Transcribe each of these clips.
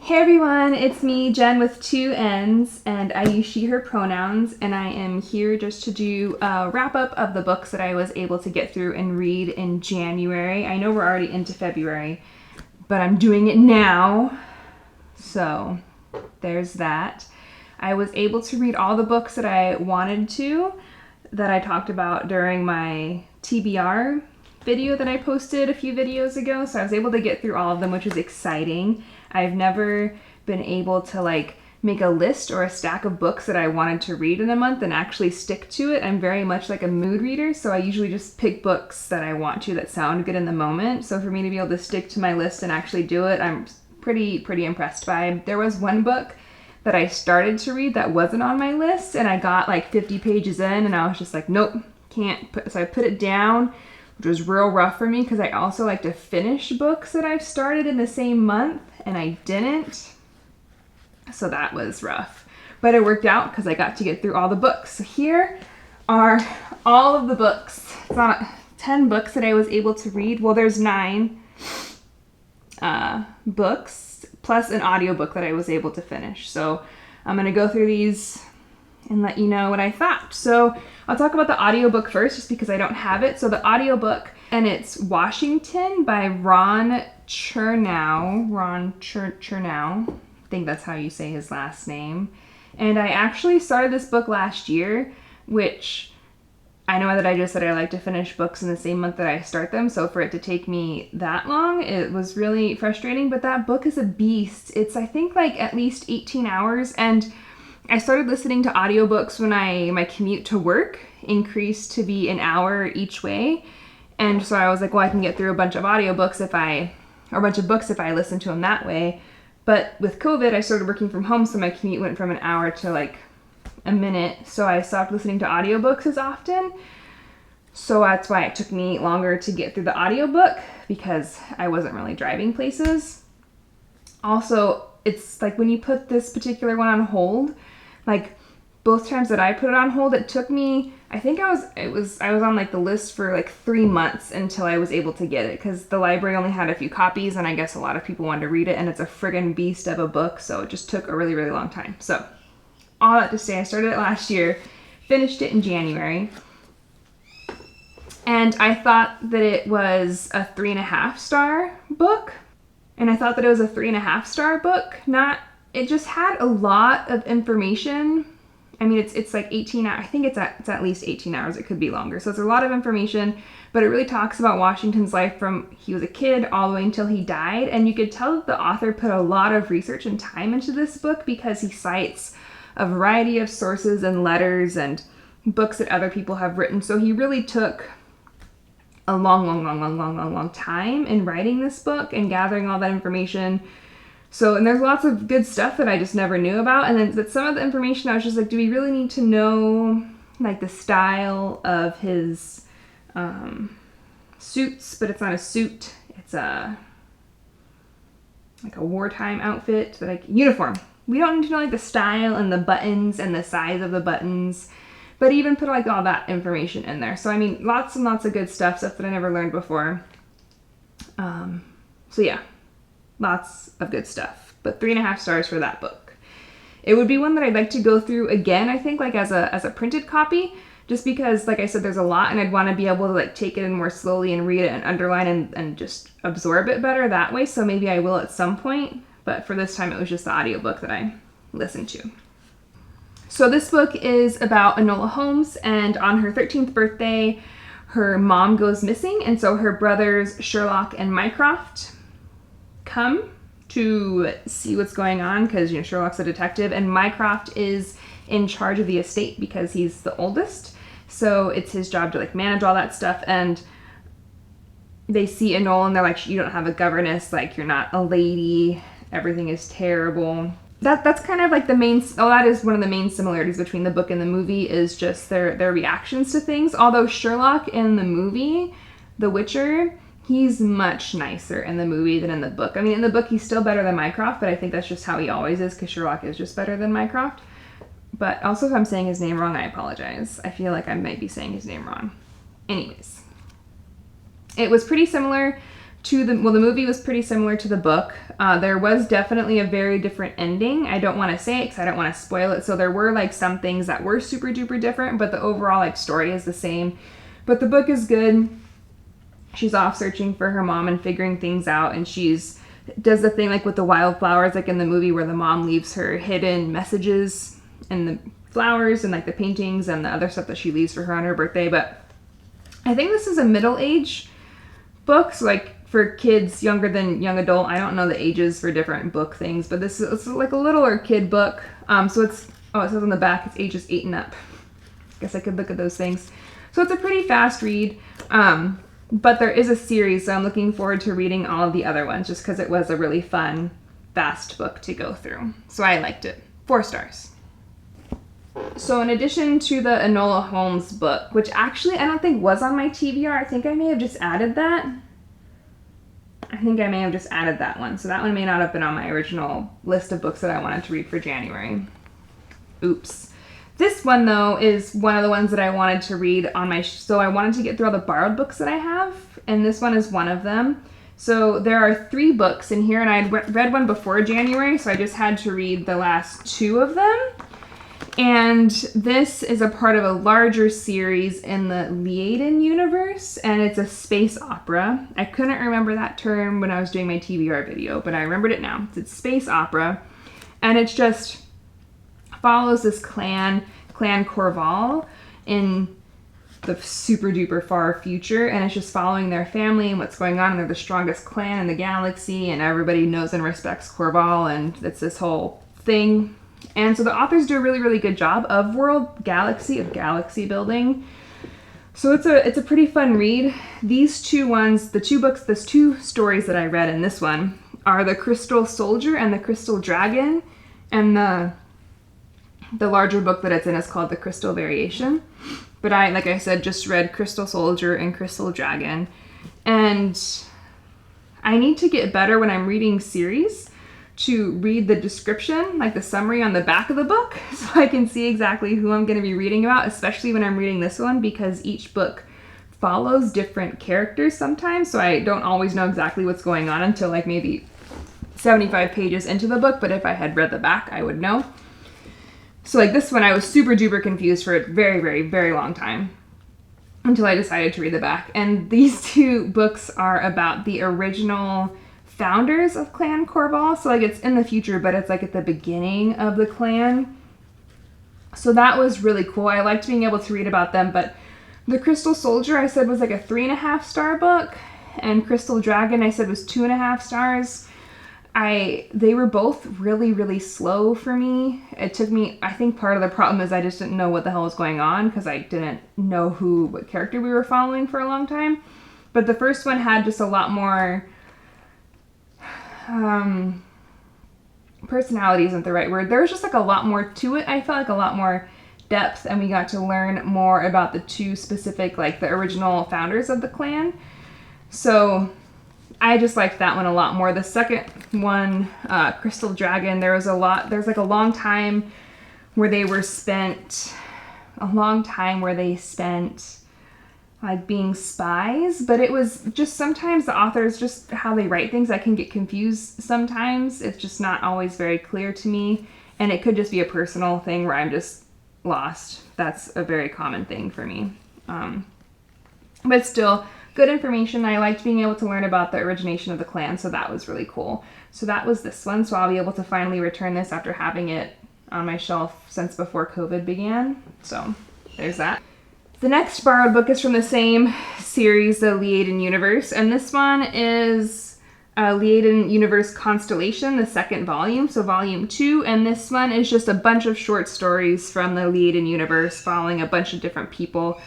Hey everyone, it's me, Jen with 2 N's, and I use she, her pronouns, and I am here just to do a wrap up of the books that I was able to get through and read in January. I know we're already into February, but I'm doing it now, so there's that. I was able to read all the books that I wanted to, that I talked about during my TBR video that I posted a few videos ago, so I was able to get through all of them, which was exciting. I've never been able to make a list or a stack of books that I wanted to read in a month and actually stick to it. I'm very much like a mood reader, so I usually just pick books that I want to that sound good in the moment. So for me to be able to stick to my list and actually do it, I'm pretty impressed by. There was one book that I started to read that wasn't on my list, and I got like 50 pages in and I was just like, nope, can't put, so I put it down, which was real rough for me because I also like to finish books that I've started in the same month, and I didn't. So that was rough. But it worked out because I got to get through all the books. So here are all of the books. It's not 10 books that I was able to read. Well, there's 9 books plus an audiobook that I was able to finish. So I'm going to go through these and let you know what I thought. So I'll talk about the audiobook first just because I don't have it. So the audiobook, and it's Washington by Ron Chernow. I think that's how you say his last name. And I actually started this book last year, which I know that I just said I like to finish books in the same month that I start them. So for it to take me that long, it was really frustrating. But that book is a beast. It's, I think, like at least 18 hours. And I started listening to audiobooks when my commute to work increased to be an hour each way. And so I was like, well, I can get through a bunch of books if I listen to them that way. But with COVID, I started working from home, so my commute went from an hour to like a minute. So I stopped listening to audiobooks as often. So that's why it took me longer to get through the audiobook, because I wasn't really driving places. Also, it's like when you put this particular one on hold, like both times that I put it on hold, it took me, I think I was on like the list for like 3 months until I was able to get it, because the library only had a few copies and I guess a lot of people wanted to read it, and it's a friggin' beast of a book, so it just took a really long time. So all that to say, I started it last year, finished it in January, and I thought that it was a 3.5 star book. And I thought that it was a 3.5 star book. It just had a lot of information. I mean, it's like 18 hours. I think it's at least 18 hours. It could be longer. So it's a lot of information, but it really talks about Washington's life from he was a kid all the way until he died. And you could tell that the author put a lot of research and time into this book, because he cites a variety of sources and letters and books that other people have written. So he really took a long time in writing this book and gathering all that information. So, and there's lots of good stuff that I just never knew about. And then, but some of the information I was just like, do we really need to know like the style of his suits? But it's not a suit. It's like a wartime outfit, uniform. We don't need to know like the style and the buttons and the size of the buttons. But even put like all that information in there. So I mean, lots and lots of good stuff that I never learned before. So yeah, lots of good stuff. But 3.5 stars for that book. It would be one that I'd like to go through again, I think, like as a printed copy, just because, like I said, there's a lot, and I'd want to be able to like take it in more slowly and read it and underline and just absorb it better that way. So maybe I will at some point. But for this time, it was just the audiobook that I listened to. So this book is about Enola Holmes, and on her 13th birthday, her mom goes missing, and so her brothers Sherlock and Mycroft come to see what's going on, because Sherlock's a detective, and Mycroft is in charge of the estate because he's the oldest. So it's his job to like manage all that stuff, and they see Enola and they're like, you don't have a governess, like you're not a lady, everything is terrible. That's kind of like that is one of the main similarities between the book and the movie, is just their reactions to things. Although Sherlock in the movie, The Witcher, he's much nicer in the movie than in the book. I mean, in the book, he's still better than Mycroft, but I think that's just how he always is, because Sherlock is just better than Mycroft. But also, if I'm saying his name wrong, I apologize. I feel like I might be saying his name wrong. Anyways. It was pretty similar, the movie was pretty similar to the book. There was definitely a very different ending. I don't want to say it because I don't want to spoil it. So there were like some things that were super duper different, but the overall like story is the same. But the book is good. She's off searching for her mom and figuring things out, and she's does the thing like with the wildflowers, like in the movie where the mom leaves her hidden messages and the flowers and like the paintings and the other stuff that she leaves for her on her birthday. But I think this is a middle-age book, so like for kids younger than young adult. I don't know the ages for different book things, but this is like a littler kid book. So it says on the back it's ages 8 and up. Guess I could look at those things. So it's a pretty fast read. But there is a series, so I'm looking forward to reading all of the other ones just because it was a really fun, fast book to go through. So I liked it. 4 stars. So in addition to the Enola Holmes book, which actually I don't think was on my TBR, I think I may have just added that. One. So that one may not have been on my original list of books that I wanted to read for January. Oops. This one, though, is one of the ones that I wanted to read on my... So I wanted to get through all the borrowed books that I have, and this one is one of them. So there are 3 books in here, and I had read one before January, so I just had to read the last 2 of them. And this is a part of a larger series in the Liaden universe, and it's a space opera. I couldn't remember that term when I was doing my TBR video, but I remembered it now. It's space opera, and it's just... follows this clan Corval in the super duper far future, and it's just following their family and what's going on, and they're the strongest clan in the galaxy, and everybody knows and respects Corval, and it's this whole thing. And so the authors do a really, really good job of galaxy building. So it's a pretty fun read. These 2 ones, the 2 stories that I read in this one are the Crystal Soldier and the Crystal Dragon, and the larger book that it's in is called The Crystal Variation. But I, like I said, just read Crystal Soldier and Crystal Dragon. And I need to get better when I'm reading series to read the description, like the summary on the back of the book, so I can see exactly who I'm going to be reading about, especially when I'm reading this one, because each book follows different characters sometimes, so I don't always know exactly what's going on until like maybe 75 pages into the book, but if I had read the back, I would know. So like this one, I was super duper confused for a very, very, very long time until I decided to read the back. And these 2 books are about the original founders of Clan Corval. So like it's in the future, but it's like at the beginning of the clan. So that was really cool. I liked being able to read about them, but the Crystal Soldier I said was like a 3.5 star book, and Crystal Dragon I said was 2.5 stars. They were both really, really slow for me. It took me, I think part of the problem is I just didn't know what the hell was going on because I didn't know what character we were following for a long time. But the first one had just a lot more, personality isn't the right word. There was just like a lot more to it. I felt like a lot more depth, and we got to learn more about the 2 specific, like the original founders of the clan. So I just liked that one a lot more. The second one, Crystal Dragon, there's like a long time where they spent like being spies, but it was just sometimes the authors, just how they write things, I can get confused sometimes. It's just not always very clear to me, and it could just be a personal thing where I'm just lost. That's a very common thing for me. But still, good information. I liked being able to learn about the origination of the clan, so that was really cool. So that was this one, so I'll be able to finally return this after having it on my shelf since before COVID began. So there's that. The next borrowed book is from the same series, the Liaden Universe, and this one is Liaden Universe Constellation, the 2nd volume, so volume 2, and this one is just a bunch of short stories from the Liaden Universe following a bunch of different people.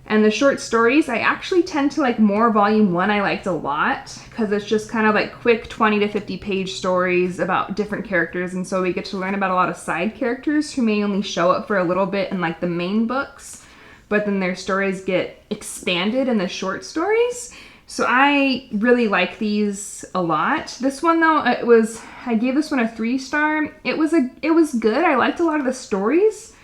And the short stories, I actually tend to like more. Volume 1 I liked a lot because it's just kind of like quick 20 to 50 page stories about different characters, and so we get to learn about a lot of side characters who may only show up for a little bit in like the main books, but then their stories get expanded in the short stories. So I really like these a lot. This one though, I gave this one a 3 star. It was good. I liked a lot of the stories.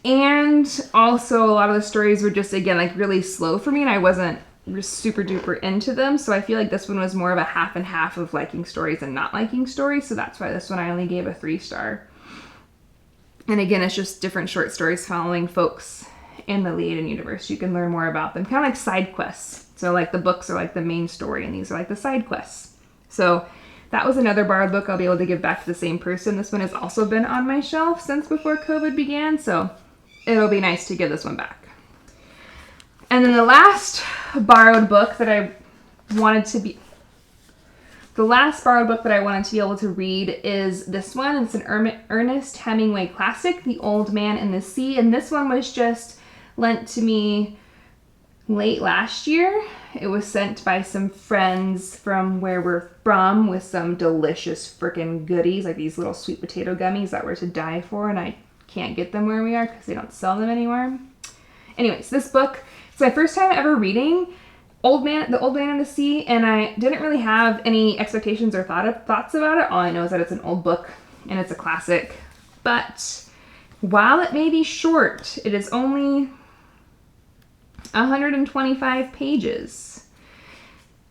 And also a lot of the stories were just, again, like really slow for me, and I wasn't super duper into them. So I feel like this one was more of a half and half of liking stories and not liking stories. So that's why this one I only gave a 3-star. And again, it's just different short stories following folks in the Leiden universe. You can learn more about them, kind of like side quests. So like the books are like the main story and these are like the side quests. So that was another borrowed book I'll be able to give back to the same person. This one has also been on my shelf since before COVID began, so it'll be nice to give this one back. And then the last borrowed book that I wanted to be able to read is this one. It's an Ernest Hemingway classic, The Old Man and the Sea. And this one was just lent to me late last year. It was sent by some friends from where we're from with some delicious freaking goodies, like these little sweet potato gummies that were to die for, and I can't get them where we are because they don't sell them anymore. Anyways, this book, it's my first time ever reading The Old Man and the Sea, and I didn't really have any expectations or thoughts about it. All I know is that it's an old book and it's a classic. But while it may be short, it is only 125 pages.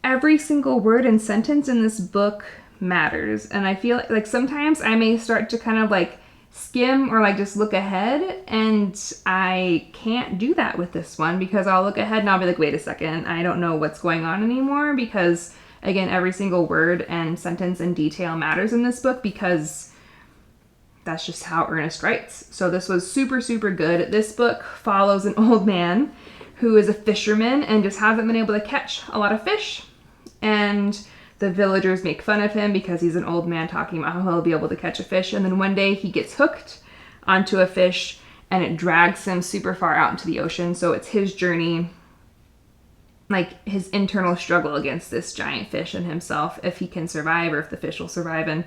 Every single word and sentence in this book matters. And I feel like sometimes I may start to kind of like skim or like just look ahead, and I can't do that with this one because I'll look ahead and I'll be like, wait a second, I don't know what's going on anymore, because again, every single word and sentence and detail matters in this book because that's just how Ernest writes. So this was super, super good. This book follows an old man who is a fisherman and just hasn't been able to catch a lot of fish. And the villagers make fun of him because he's an old man talking about how he'll be able to catch a fish. And then one day he gets hooked onto a fish and it drags him super far out into the ocean. So it's his journey, like his internal struggle against this giant fish and himself, if he can survive or if the fish will survive, and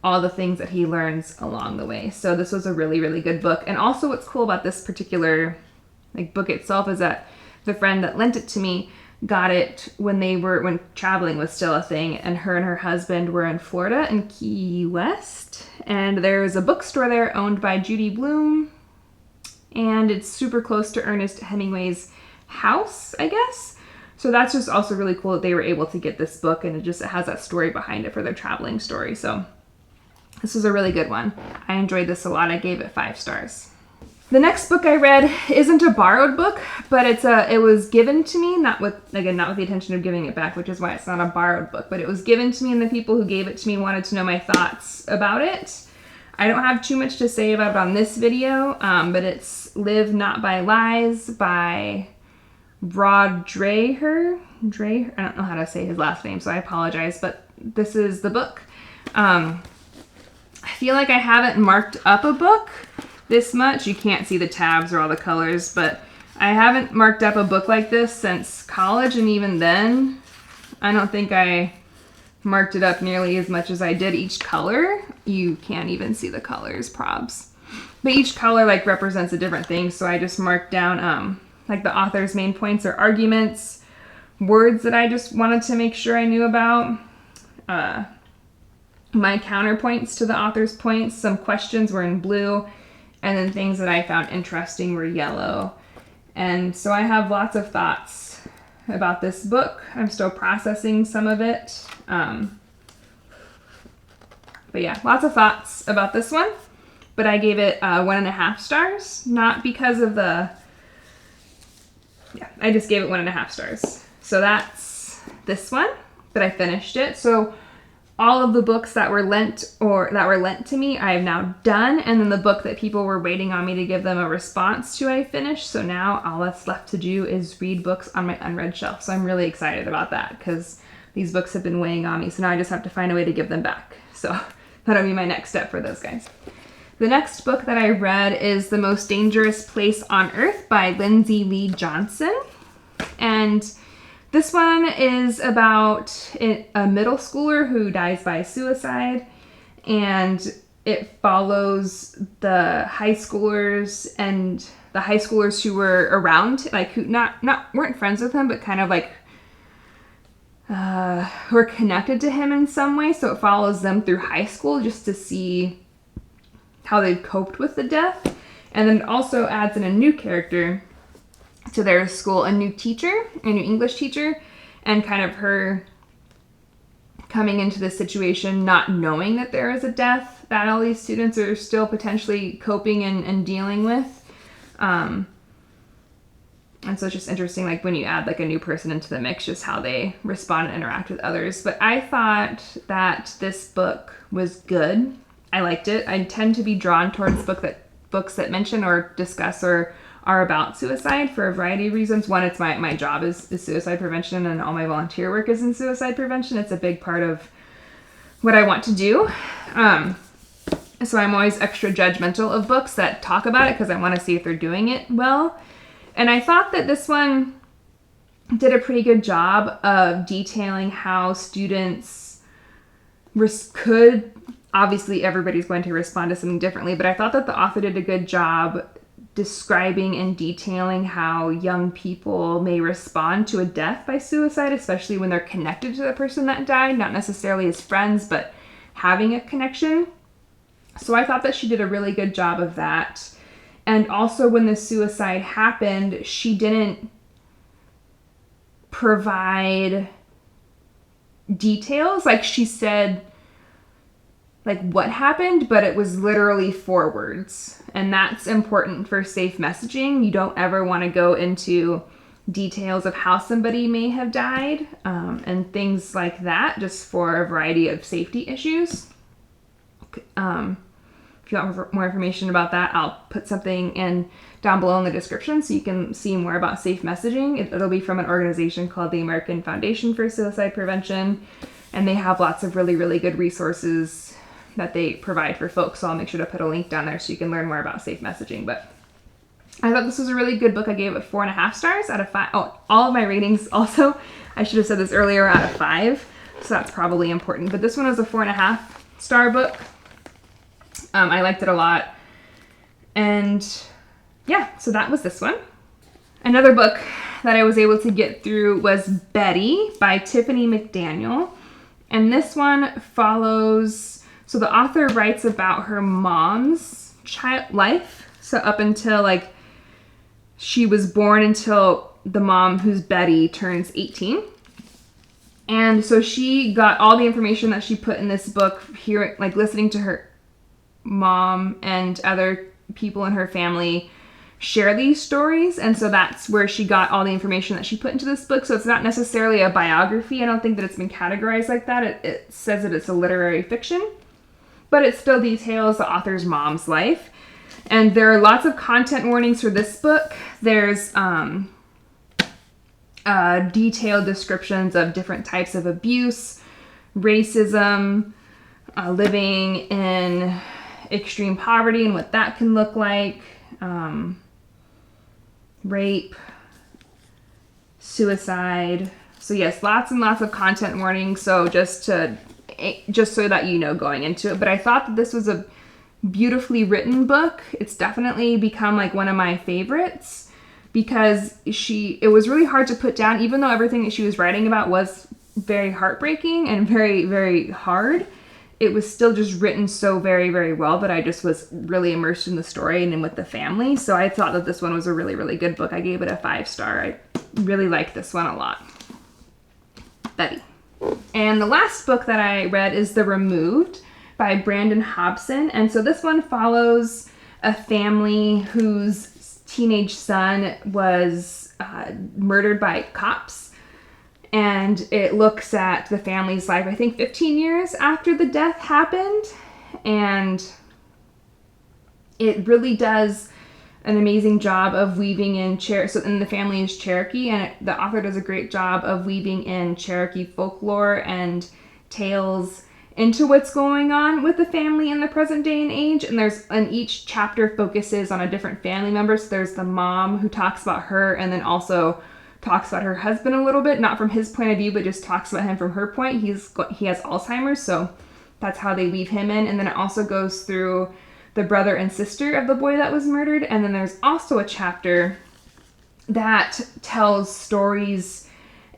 all the things that he learns along the way. So this was a really, really good book. And also what's cool about this particular book itself is that the friend that lent it to me got it when traveling was still a thing, and her husband were in Florida in Key West, and there's a bookstore there owned by Judy Blume, and it's super close to Ernest Hemingway's house, I guess. So that's just also really cool that they were able to get this book, and it has that story behind it for their traveling story. So this was a really good one. I enjoyed this a lot. I gave it 5 stars. The next book I read isn't a borrowed book, but it was given to me, not with the intention of giving it back, which is why it's not a borrowed book, but it was given to me, and the people who gave it to me wanted to know my thoughts about it. I don't have too much to say about it on this video, but it's Live Not by Lies by Rod Dreher. I don't know how to say his last name, so I apologize, but this is the book. I feel like I haven't marked up a book this much. You can't see the tabs or all the colors, but I haven't marked up a book like this since college, and even then, I don't think I marked it up nearly as much as I did each color. You can't even see the colors, probs. But each color represents a different thing, so I just marked down the author's main points or arguments, words that I just wanted to make sure I knew about, my counterpoints to the author's points. Some questions were in blue, and then things that I found interesting were yellow. And so I have lots of thoughts about this book. I'm still processing some of it. But yeah, lots of thoughts about this one. But I gave it 1.5 stars, not because of I just gave it 1.5 stars. So that's this one, but I finished it. So all of the books that were lent to me, I have now done. And then the book that people were waiting on me to give them a response to, I finished. So now all that's left to do is read books on my unread shelf. So I'm really excited about that because these books have been weighing on me. So now I just have to find a way to give them back. So that'll be my next step for those guys. The next book that I read is The Most Dangerous Place on Earth by Lindsay Lee Johnson. And this one is about a middle schooler who dies by suicide, and it follows the high schoolers and the high schoolers who were around, who weren't friends with him, but kind of who are connected to him in some way. So it follows them through high school just to see how they've coped with the death. And then it also adds in a new character to their school a new English teacher, and kind of her coming into this situation not knowing that there is a death that all these students are still potentially coping and dealing with. And so it's just interesting, like when you add like a new person into the mix, just how they respond and interact with others. But I thought that this book was good. I liked it. I tend to be drawn towards books that mention or discuss or are about suicide for a variety of reasons. One, it's my job is suicide prevention, and all my volunteer work is in suicide prevention. It's a big part of what I want to do. So I'm always extra judgmental of books that talk about it because I want to see if they're doing it well. And I thought that this one did a pretty good job of detailing how students could, obviously everybody's going to respond to something differently, but I thought that the author did a good job describing and detailing how young people may respond to a death by suicide, especially when they're connected to the person that died, not necessarily as friends, but having a connection. So I thought that she did a really good job of that. And also when the suicide happened, she didn't provide details. Like she said, like what happened, but it was literally 4 words. And that's important for safe messaging. You don't ever want to go into details of how somebody may have died, and things like that, just for a variety of safety issues. If you want more information about that, I'll put something down below in the description so you can see more about safe messaging. It'll be from an organization called the American Foundation for Suicide Prevention, and they have lots of really, really good resources that they provide for folks. So I'll make sure to put a link down there so you can learn more about safe messaging. But I thought this was a really good book. I gave it 4.5 stars out of 5. Oh, all of my ratings also, I should have said this earlier, out of 5. So that's probably important. But this one was a 4.5 star book. I liked it a lot. And yeah, so that was this one. Another book that I was able to get through was Betty by Tiffany McDaniel. And this one follows, so the author writes about her mom's life. So up until like she was born, until the mom, who's Betty, turns 18. And so she got all the information that she put in this book, here, like listening to her mom and other people in her family share these stories, and so that's where she got all the information that she put into this book. So it's not necessarily a biography. I don't think that it's been categorized like that. It says that it's a literary fiction, but it still details the author's mom's life. And there are lots of content warnings for this book. There's detailed descriptions of different types of abuse, racism, living in extreme poverty and what that can look like, rape, suicide. So yes, lots and lots of content warnings. So just so that you know going into it. But I thought that this was a beautifully written book. It's definitely become like one of my favorites because it was really hard to put down, even though everything that she was writing about was very heartbreaking and very, very hard. It was still just written so very, very well that I just was really immersed in the story and with the family. So I thought that this one was a really, really good book. I gave it a 5 star. I really like this one a lot. Betty. And the last book that I read is The Removed by Brandon Hobson. And so this one follows a family whose teenage son was murdered by cops. And it looks at the family's life, I think 15 years after the death happened. And it really does an amazing job of weaving in and the family is Cherokee, and the author does a great job of weaving in Cherokee folklore and tales into what's going on with the family in the present day and age. And each chapter focuses on a different family member. So there's the mom who talks about her, and then also talks about her husband a little bit, not from his point of view, but just talks about him from her point. He has Alzheimer's, so that's how they weave him in. And then it also goes through the brother and sister of the boy that was murdered. And then there's also a chapter that tells stories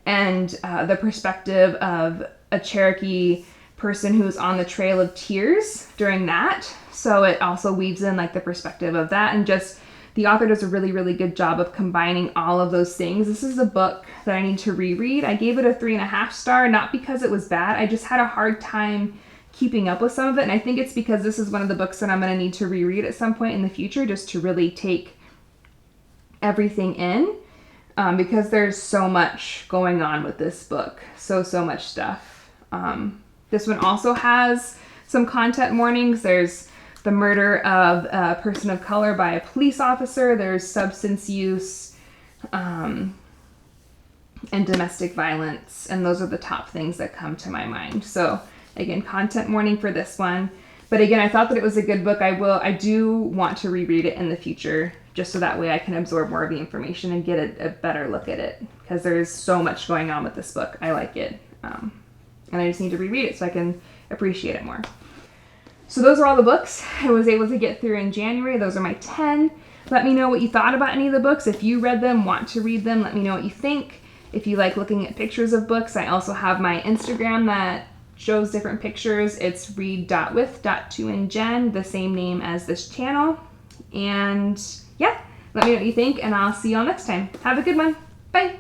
and the perspective of a Cherokee person who's on the Trail of Tears during that. So it also weaves in like the perspective of that, and just the author does a really, really good job of combining all of those things. This is a book that I need to reread. I gave it a 3.5 star, not because it was bad. I just had a hard time keeping up with some of it. And I think it's because this is one of the books that I'm going to need to reread at some point in the future just to really take everything in. Because there's so much going on with this book. So much stuff. This one also has some content warnings. There's the murder of a person of color by a police officer. There's substance use and domestic violence. And those are the top things that come to my mind. So again, content warning for this one. But again, I thought that it was a good book. I do want to reread it in the future, just so that way I can absorb more of the information and get a better look at it. Because there's so much going on with this book. I like it. And I just need to reread it so I can appreciate it more. So those are all the books I was able to get through in January. Those are my 10. Let me know what you thought about any of the books. If you read them, want to read them, let me know what you think. If you like looking at pictures of books, I also have my Instagram that shows different pictures. It's read.with.2njen, the same name as this channel. And yeah, let me know what you think, and I'll see you all next time. Have a good one. Bye.